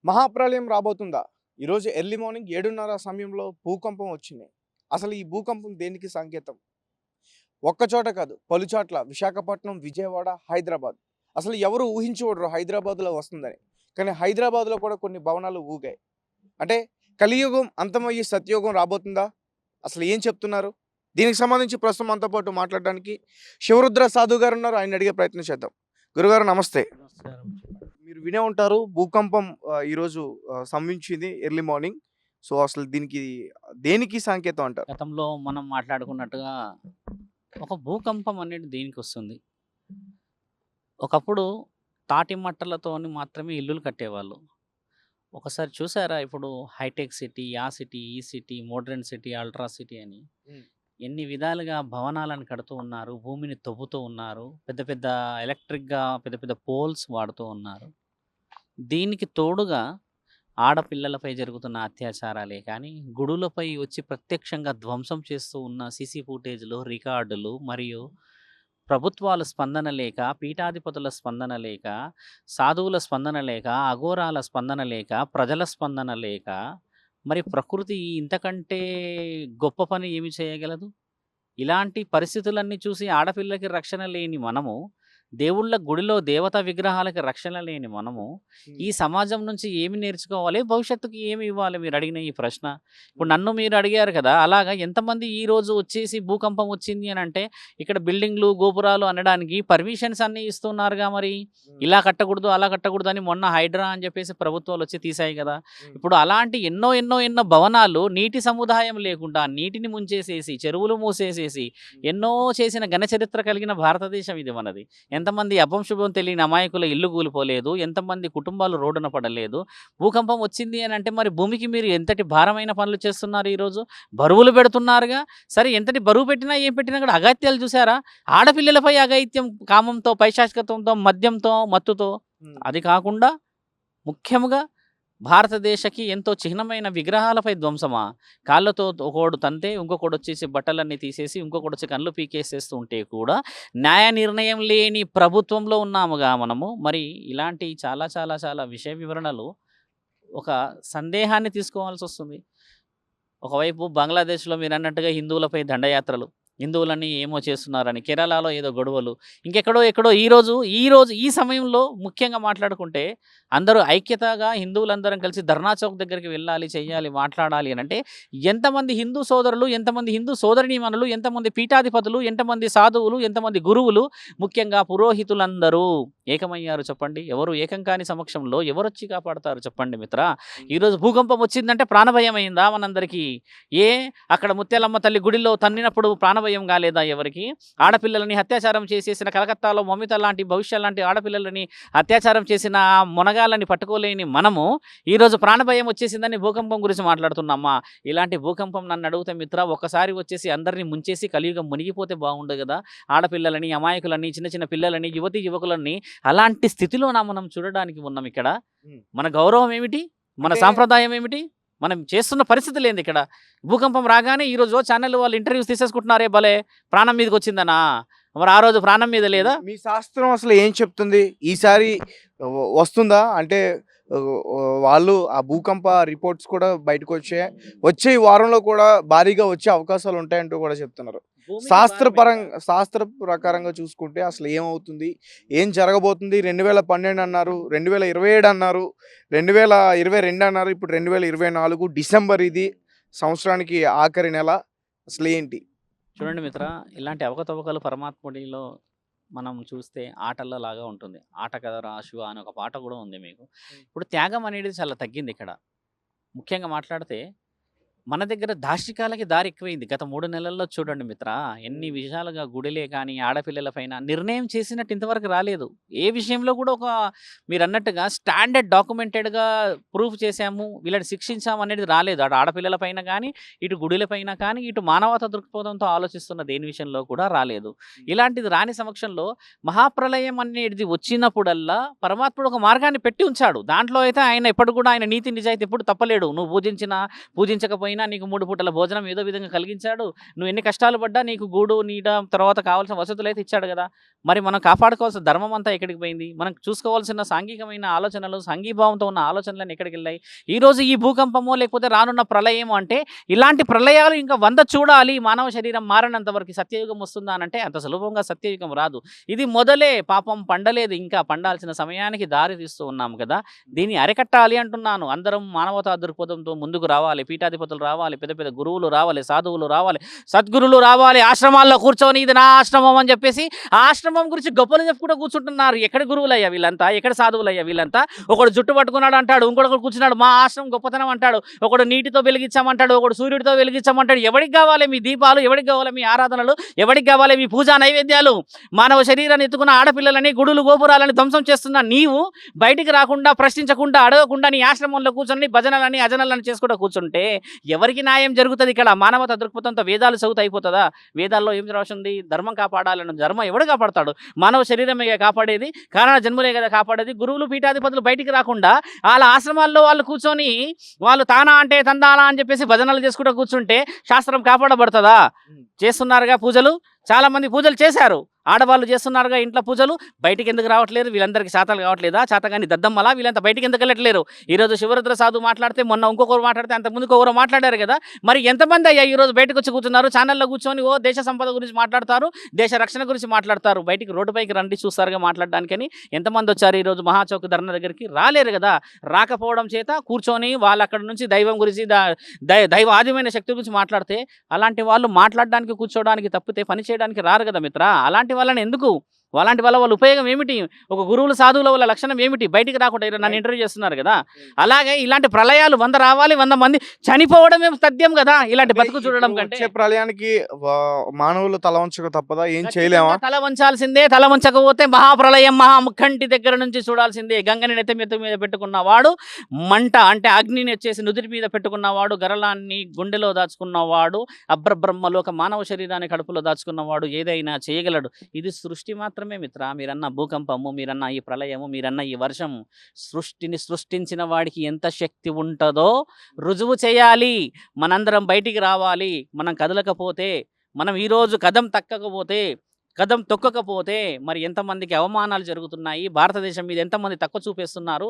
మహాప్రళయం రాబోతుందా? ఈరోజు early morning 7:30 సమయంలో భూకంపం వచ్చింది. అసలు ఈ భూకంపం దేనికి సంకేతం? ఒక్క చోట కాదు, పలుచోట్ల విశాఖపట్నం, విజయవాడ, హైదరాబాద్. అసలు ఎవరు ఊహించకూడరు హైదరాబాద్‌లో వస్తుందని. కానీ హైదరాబాద్‌లో కూడా కొన్ని భవనాలు ఊగాయి. అంటే కలియుగం అంతమయ్యి సత్యయుగం రాబోతుందా? అసలు ఏం చెప్తున్నారు? దీనికి సంబంధించి ప్రస్తుతం మనతో పాటు మాట్లాడడానికి శివరుద్ర సాధు గారు ఉన్నారు. ఆయన్ని అడిగే ప్రయత్నం చేద్దాం. గురుగారు నమస్తే. నమస్కారం. మీరు వినే ఉంటారు భూకంపం ఈరోజు సంభవించింది ఎర్లీ మార్నింగ్. సో, అసలు దీనికి దేనికి సంకేతం అంటారు? గతంలో మనం మాట్లాడుకున్నట్టుగా ఒక భూకంపం అనేది దేనికొస్తుంది? ఒకప్పుడు తాటి మట్టలతోని మాత్రమే ఇల్లులు కట్టేవాళ్ళు. ఒకసారి చూసారా ఇప్పుడు హైటెక్ సిటీ, ఆ సిటీ, ఈ city, modern city, ultra city అని హ్మ్. ఎన్ని విధాలుగా భవనాలను కడుతూ ఉన్నారు. భూమిని తవ్వుతూ ఉన్నారు. పెద్ద పెద్ద ఎలక్ట్రిక్‌గా పెద్ద పెద్ద పోల్స్ వాడుతూ ఉన్నారు. దీనికి తోడుగా ఆడపిల్లలపై జరుగుతున్న అత్యాచారాలే కానీ, గుడులపై వచ్చి ప్రత్యక్షంగా ధ్వంసం చేస్తూ ఉన్న సీసీ ఫుటేజ్‌లు, రికార్డులు మరియు ప్రభుత్వాల స్పందన లేక, పీఠాధిపతుల స్పందన లేక, సాధువుల స్పందన లేక, అఘోరాల స్పందన లేక, ప్రజల స్పందన లేక, మరి ప్రకృతి ఇంతకంటే గొప్ప పని ఏమి చేయగలదు? ఇలాంటి పరిస్థితులన్నీ చూసి ఆడపిల్లకి రక్షణ లేని మనము, దేవుళ్ళ గుడిలో దేవతా విగ్రహాలకి రక్షణ లేని మనము, హ్మ్. ఈ సమాజం నుంచి ఏమి నేర్చుకోవాలి? భవిష్యత్తుకి ఏమి ఇవ్వాలి? మీరడిగిన ఈ ప్రశ్న. ఇప్పుడు నన్ను మీరు అడిగారు కదా! అలాగా ఎంతమంది ఈరోజు వచ్చేసి భూకంపం వచ్చింది అనంటే, ఇక్కడ బిల్డింగ్‌లు, గోపురాలు అనడానికి పర్మిషన్స్ అన్నీ ఇస్తున్నారుగా మరి. హ్మ్. ఇలా కట్టకూడదు, అలా కట్టకూడదు అని మొన్న హైడ్రా అని చెప్పేసి ప్రభుత్వాలొచ్చి తీశాయి కదా! హ్మ్. ఇప్పుడు అలాంటి ఎన్నో భవనాలు నీటి సముదాయం లేకుండా నీటిని ముంచేసేసి, చెరువులు మూసేసేసి, ఎన్నో చేసిన ఘన చరిత్ర కలిగిన భారతదేశం ఇది మనది. ఎంతమంది అపంశుభం తెలియని అమాయకుల ఇల్లు కూలిపోలేదు. ఎంతమంది కుటుంబాలు రోడ్డున పడలేదు. భూకంపం వచ్చింది అనంటే మరి భూమికి మీరు ఎంతటి భారమైన పనులు చేస్తున్నారు ఈరోజు? బరువులు పెడుతున్నారుగా. సరే ఎంతటి బరువు పెట్టినా, ఏం పెట్టినా కూడా అఘాయిత్యాలు చూసారా? ఆడపిల్లలపై అఘాయిత్యం కామంతో, పైశాచికత్వంతో, మద్యంతో, మత్తుతో. హ్మ్. అది కాకుండా ముఖ్యముగా భారతదేశకి ఎంతో చిహ్నమైన విగ్రహాలపై ధ్వంసమా? కాళ్ళతో ఒకడు తంతే, ఇంకొకడొచ్చేసి బట్టలన్నీ తీసేసి, ఇంకొకడొచ్చి కళ్ళు పీకేసేస్తూ ఉంటే కూడా న్యాయ నిర్ణయం లేని ప్రభుత్వంలో ఉన్నాముగా మనము. మరి ఇలాంటి చాలా చాలా చాలా విషయ వివరణలు ఒక సందేహాన్ని తీసుకోవాల్సొస్తుంది. ఒకవైపు బంగ్లాదేశ్‌లో మీరన్నట్టుగా హిందువులపై దండయాత్రలు. హిందువులని ఏమో చేస్తున్నారని. కేరళలో ఏదో గొడవలు. ఇంకెక్కడో ఎక్కడో ఈరోజు ఈ సమయంలో ముఖ్యంగా మాట్లాడుకుంటే అందరూ ఐక్యతగా హిందువులందరం కలిసి ధర్నా చౌక్ దగ్గరికి వెళ్ళాలి, చెయ్యాలి, మాట్లాడాలి అనంటే ఎంతమంది హిందూ సోదరులు, ఎంతమంది హిందూ సోదరీమణులు, ఎంతమంది పీఠాధిపతులు, ఎంతమంది సాధువులు, ఎంతమంది గురువులు, ముఖ్యంగా పురోహితులందరూ ఏకమయ్యారు చెప్పండి. ఎవరు ఏకం కాని సమక్షంలో ఎవరొచ్చి కాపాడతారు చెప్పండి మిత్రా? ఈరోజు భూకంపం వచ్చిందంటే ప్రాణభయమైందా మనందరికీ? ఏ అక్కడ ముత్యాలమ్మ తల్లి గుడిలో తన్నినప్పుడు ప్రాణభయం కాలేదా ఎవరికి? ఆడపిల్లలని అత్యాచారం చేసేసిన కలకత్తాలో మమిత లాంటి, భవిష్య లాంటి ఆడపిల్లలని అత్యాచారం చేసిన ఆ మొనగాళ్ళని పట్టుకోలేని మనము ఈరోజు ప్రాణభయం వచ్చేసిందని భూకంపం గురించి మాట్లాడుతున్నామా? ఇలాంటి భూకంపం నన్ను అడిగితే మిత్ర ఒక్కసారి వచ్చేసి అందరిని ముంచేసి కలియుగం మునిగిపోతే బాగుండు కదా! ఆడపిల్లలని, అమాయకులని, చిన్న చిన్న పిల్లలని, యువతీ యువకులని అలాంటి స్థితిలోనా మనం చూడడానికి ఉన్నాం ఇక్కడ? హ్మ్. మన గౌరవం ఏమిటి? మన అంటే సాంప్రదాయం ఏమిటి? మనం చేస్తున్న పరిస్థితులేంది ఇక్కడ? భూకంపం రాగానే ఈరోజు ఛానల్ వాళ్ళు ఇంటర్వ్యూస్ తీసేసుకుంటున్నారే భలే! ప్రాణం మీదకొచ్చిందనా? మరి ఆ రోజు ప్రాణం మీద లేదా? మీ శాస్త్రం అసలు ఏం చెప్తుంది? ఈసారి వస్తుందా? అంటే వాళ్ళు ఆ భూకంప రిపోర్ట్స్ కూడా బయటకొచ్చాయి. వచ్చే ఈ వారంలో కూడా భారీగా వచ్చే అవకాశాలు ఉంటాయంటూ కూడా చెప్తున్నారు. భూమికి భారమేంట? శాస్త్ర ప్రకారంగా చూసుకుంటే అసలు ఏమవుతుంది? ఏం జరగబోతుంది? 2012 అన్నారు, 2027 అన్నారు, 2022 అన్నారు, ఇప్పుడు 2024 డిసెంబర్ ఇది. సంవత్సరానికి ఆఖరి నెల. అసలేంటి? చూడండి మిత్ర, ఇలాంటి అవకతవకలు పరమాత్ముడిలో మనం చూస్తే ఆటల్లో లాగా ఉంటుంది. 'ఆట కదరా శివ' అని ఒక పాట కూడా ఉంది మీకు. ఇప్పుడు త్యాగం అనేది చాలా తగ్గింది ఇక్కడ. ముఖ్యంగా మాట్లాడితే మన దగ్గర దాష్టికాలకి దారి ఎక్కువైంది. గత 3 నెలల్లో చూడండి మిత్రా, ఎన్ని విషయాలుగా గుడిలే కానీ, ఆడపిల్లల పైన నిర్ణయం చేసినట్టు ఇంతవరకు రాలేదు. ఏ విషయంలో కూడా ఒక మీరన్నట్టుగా స్టాండర్డ్ డాక్యుమెంటెడ్‌గా ప్రూఫ్ చేశాము, వీళ్ళని శిక్షించాము అనేది రాలేదు. అటు ఆడపిల్లల పైన గానీ, ఇటు గుడిల పైన కానీ, ఇటు మానవతా దృక్పథంతో ఆలోచిస్తున్న దేని విషయంలో కూడా రాలేదు. ఇలాంటిది రాని సమక్షంలో మహాప్రళయం అనేది వచ్చినప్పుడల్లా పరమాత్ముడు ఒక మార్గాన్ని పెట్టి ఉంచాడు. దాంట్లో అయితే ఆయన ఎప్పటికి కూడా ఆయన నీతి నిజాయితీ ఎప్పుడు తప్పలేడు. నువ్వు పూజించినా, పూజించకపోయినా అయినా నీకు 3 పూటల భోజనం ఏదో విధంగా కలిగించాడు. నువ్వు ఎన్ని కష్టాలు పడ్డా నీకు గూడు, నీడ తర్వాత కావాల్సిన వసతులైతే ఇచ్చాడు గదా! మరి మనం కాపాడుకోవాల్సిన ధర్మం అంతా ఎక్కడికి పోయింది? మనం చూసుకోవాల్సిన సాంఘికమైన ఆలోచనలు, సంఘీభావంతో ఉన్న ఆలోచనలన్నీ ఎక్కడికెళ్ళాయి? ఈరోజు ఈ భూకంపమో లేకపోతే రానున్న ప్రళయమో అంటే ఇలాంటి ప్రళయాలు ఇంకా 100 చూడాలి మానవ శరీరం మారనంత వరకు. సత్యయుగం వస్తుందా అనంటే అంత సులభంగా సత్యయుగం రాదు. ఇది మొదలే, పాపం పండలేదు, ఇంకా పండాల్సిన సమయానికి దారి తీస్తూ ఉన్నాము కదా! దీన్ని అరికట్టాలి అంటున్నాను. అందరం మానవతా దృక్పథంతో ముందుకు రావాలి. పీఠాధిపతులు రావాలి, పెద్ద పెద్ద గురువులు రావాలి, సాధువులు రావాలి, సద్గురులు రావాలి. ఆశ్రమాల్లో కూర్చొని ఇది నా ఆశ్రమం అని చెప్పేసి ఆ ఆశ్రమం గురించి గొప్పలు చెప్పుకుంటూ కూర్చుంటున్నారు. ఎక్కడ గురువులయ్యా వీళ్ళంతా? ఎక్కడ సాధువులయ్యా వీళ్ళంతా? ఒకడు జుట్టు పట్టుకున్నాడు అంటాడు, ఇంకొకడు కూర్చున్నాడు మా ఆశ్రమం గొప్పతనం అంటాడు, ఒకడు నీటితో వెలిగించామంటాడు, ఒకడు సూర్యుడితో వెలిగించామంటాడు. ఎవరికి కావాలి మీ దీపాలు? ఎవరికి కావాలి మీ ఆరాధనలు? ఎవరికి కావాలి మీ పూజా నైవేద్యాలు? మానవ శరీరాన్ని ఎత్తుకున్న ఆడపిల్లలని, గుడులు గోపురాలని ధ్వంసం చేస్తున్న నీవు బయటికి రాకుండా, ప్రశ్నించకుండా, అడగకుండా నీ ఆశ్రమంలో కూర్చొని భజనలని అజనలని చేసుకుంటూ కూర్చుంటే ఎవరికి న్యాయం జరుగుతుంది? ఇక్కడ మానవత దృక్పథంతో వేదాలు చదువుతూ అయిపోతుందా? వేదాల్లో ఏం రాసింది? ధర్మం కాపాడాలని. ధర్మం ఎవడు కాపాడతాడు? మానవ శరీరమే కాపాడేది, కారణ జన్ములే కదా కాపాడేది. గురువులు పీఠాధిపతులు బయటికి రాకుండా వాళ్ళ ఆశ్రమాల్లో వాళ్ళు కూర్చొని వాళ్ళు తానా అంటే తందానా అని చెప్పేసి భజనలు చేసుకుంటూ కూర్చుంటే శాస్త్రం కాపాడబడుతుందా? చేస్తున్నారుగా పూజలు, చాలా మంది పూజలు చేశారు. ఆడవాళ్ళు చేస్తున్నారుగా ఇంట్లో పూజలు. బయటికి ఎందుకు రావట్లేదు? వీళ్ళందరికీ శాతాలు కావట్లేదా? చేతగాని దద్దమ్మలా వీళ్ళంతా బయటికి ఎందుకు వెళ్ళట్లేరు? ఈరోజు శివరుద్ర సాధు మాట్లాడితే, మొన్న ఇంకొకరు మాట్లాడితే, అంత ముందుకు ఒకరు మాట్లాడారు కదా. మరి ఎంతమంది అయ్యా ఈరోజు బయటకు వచ్చి కూర్చున్నారు? ఛానల్లో కూర్చొని ఓ దేశ సంపద గురించి మాట్లాడతారు, దేశ రక్షణ గురించి మాట్లాడతారు. బయటికి రోడ్డుపైకి రండి చూస్తారుగా మాట్లాడడానికని. ఎంతమంది వచ్చారు ఈరోజు మహాచౌక్ ధర్నా దగ్గరికి? రాలేరు కదా. రాకపోవడం చేత కూర్చొని వాళ్ళు అక్కడ నుంచి దైవం గురించి, దైవ ఆదిమైన శక్తి గురించి మాట్లాడితే అలాంటి వాళ్ళు మాట్లాడడానికి, కూర్చోడానికి తప్పితే పని చేయడానికి రారు కదా మిత్ర. అలాంటి వాళ్ళని ఎందుకు? అలాంటి వాళ్ళ ఉపయోగం ఏమిటి? ఒక గురువులు సాధువుల వల్ల లక్షణం ఏమిటి? బయటికి రాకుండా నన్ను ఇంటర్వ్యూ చేస్తున్నారు కదా. అలాగే ఇలాంటి ప్రళయాలు 100 రావాలి, 100 మంది చనిపోవడమే తథ్యం కదా. ఇలాంటి బతుకు చూడడం కంటే వచ్చే ప్రళయానికి మానవులు తల వంచక తప్పదా? ఏం చేయలేమా? తల వంచాల్సిందే. తల వంచకపోతే మహాప్రళయం మహాముఖంటి దగ్గర నుంచి చూడాల్సిందే. గంగని నెత్తి మీద పెట్టుకున్నవాడు, మంట అంటే అగ్నిని వచ్చేసి నుదుటి మీద పెట్టుకున్నవాడు, గరళాన్ని గుండెలో దాచుకున్నవాడు, అబ్రబ్రహ్మలోక మానవ శరీరాన్ని కడుపులో దాచుకున్నవాడు ఏదైనా చేయగలడు. ఇది సృష్టి మాత్రమే మిత్ర. మీరన్న భూకంపము, మీరన్న ఈ ప్రళయము, మీరన్న ఈ వర్షము, సృష్టిని సృష్టించిన వాడికి ఎంత శక్తి ఉంటుందో రుజువు చేయాలి. మనందరం బయటికి రావాలి. మనం కదలకపోతే, మనం ఈరోజు కదం తొక్కకపోతే మరి ఎంతమందికి అవమానాలు జరుగుతున్నాయి? భారతదేశం మీద ఎంతమంది తక్కువ చూపేస్తున్నారు?